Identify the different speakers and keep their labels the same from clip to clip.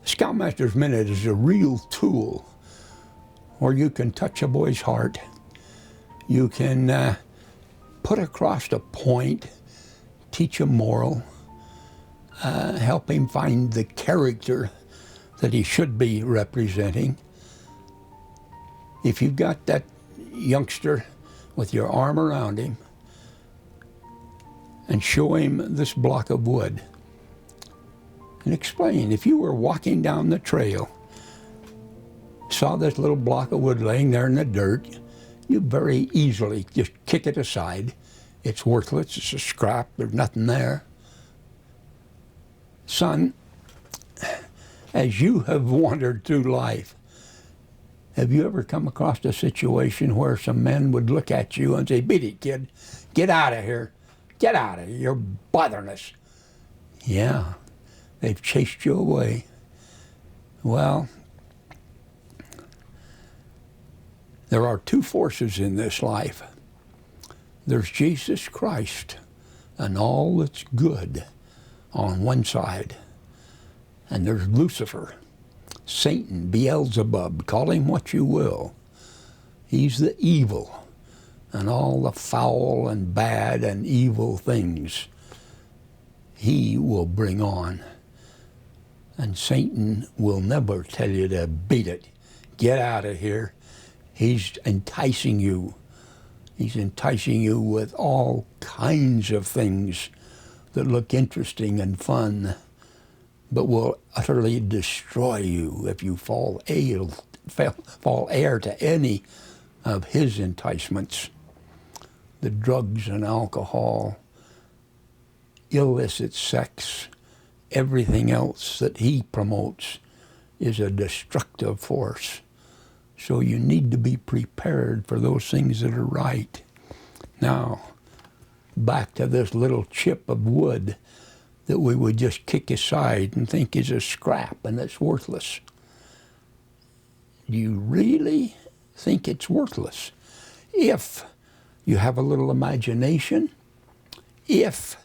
Speaker 1: Scoutmaster's Minute is a real tool where you can touch a boy's heart. You can put across a point, teach a moral, help him find the character that he should be representing. If you've got that youngster with your arm around him and show him this block of wood and explain, if you were walking down the trail, saw this little block of wood laying there in the dirt, you very easily just kick it aside. It's worthless, it's a scrap, there's nothing there. Son, as you have wandered through life, have you ever come across a situation where some men would look at you and say, "Beat it, kid, get out of here, get out of here, you're bothering us"? Yeah, they've chased you away. Well, there are two forces in this life. There's Jesus Christ and all that's good on one side, and there's Lucifer, Satan, Beelzebub, call him what you will. He's the evil and all the foul and bad and evil things he will bring on. And Satan will never tell you to beat it, get out of here. He's enticing you. He's enticing you with all kinds of things that look interesting and fun, but will utterly destroy you if you fall heir to any of his enticements. The drugs and alcohol, illicit sex, everything else that he promotes is a destructive force. So you need to be prepared for those things that are right. Now, back to this little chip of wood that we would just kick aside and think is a scrap and it's worthless. Do you really think it's worthless? If you have a little imagination, if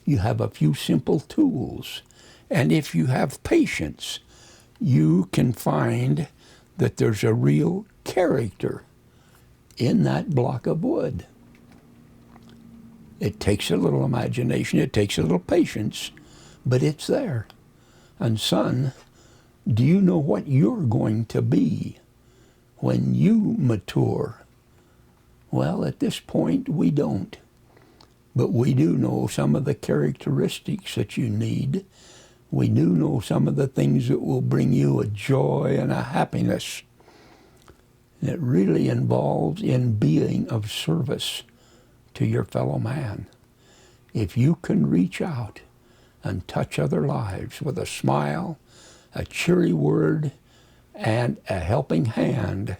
Speaker 1: you have a few simple tools, and if you have patience, you can find that there's a real character in that block of wood. It takes a little imagination, it takes a little patience, but it's there. And son, do you know what you're going to be when you mature? Well, at this point, we don't. But we do know some of the characteristics that you need. We do know some of the things that will bring you a joy and a happiness. It really involves in being of service to your fellow man. If you can reach out and touch other lives with a smile, a cheery word, and a helping hand,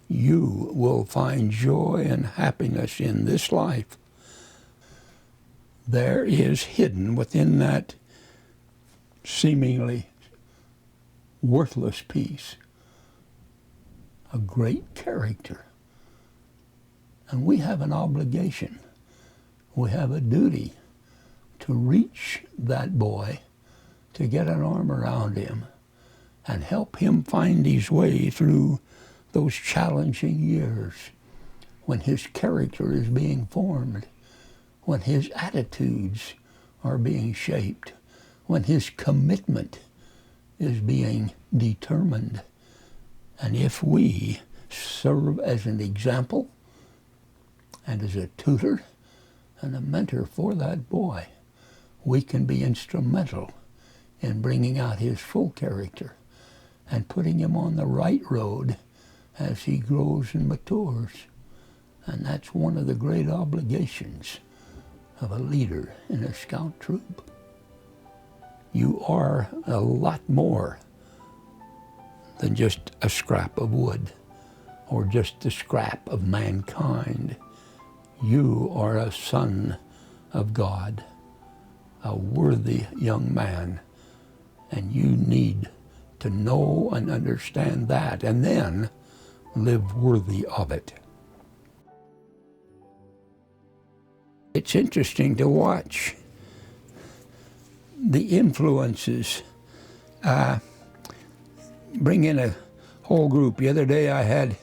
Speaker 1: you will find joy and happiness in this life. There is hidden within that seemingly worthless piece a great character. And we have an obligation, we have a duty to reach that boy, to get an arm around him and help him find his way through those challenging years when his character is being formed, when his attitudes are being shaped, when his commitment is being determined. And if we serve as an example and as a tutor and a mentor for that boy, we can be instrumental in bringing out his full character and putting him on the right road as he grows and matures. And that's one of the great obligations of a leader in a scout troop. You are a lot more than just a scrap of wood or just a scrap of mankind. You are a son of God, a worthy young man, and you need to know and understand that and then live worthy of it. It's interesting to watch the influences bring in a whole group. The other day I had,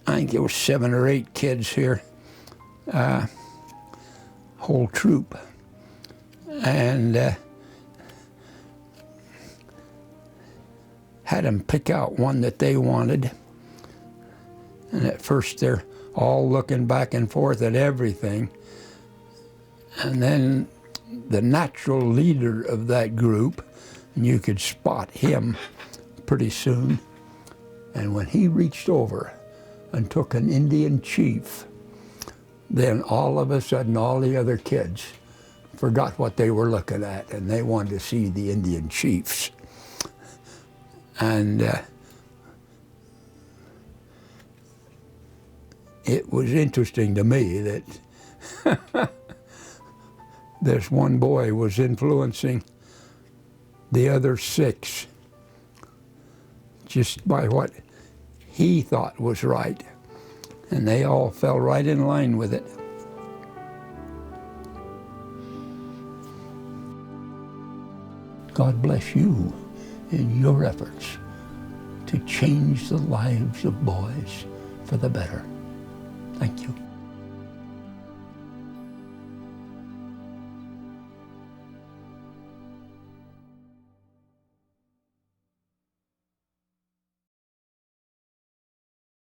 Speaker 1: I think there were 7 or 8 kids here, whole troop, and had them pick out one that they wanted. And at first they're all looking back and forth at everything. And then the natural leader of that group, and you could spot him pretty soon, and when he reached over and took an Indian chief, then all of a sudden all the other kids forgot what they were looking at, and they wanted to see the Indian chiefs. And it was interesting to me that this one boy was influencing the other 6 just by what he thought was right. And they all fell right in line with it. God bless you in your efforts to change the lives of boys for the better. Thank you.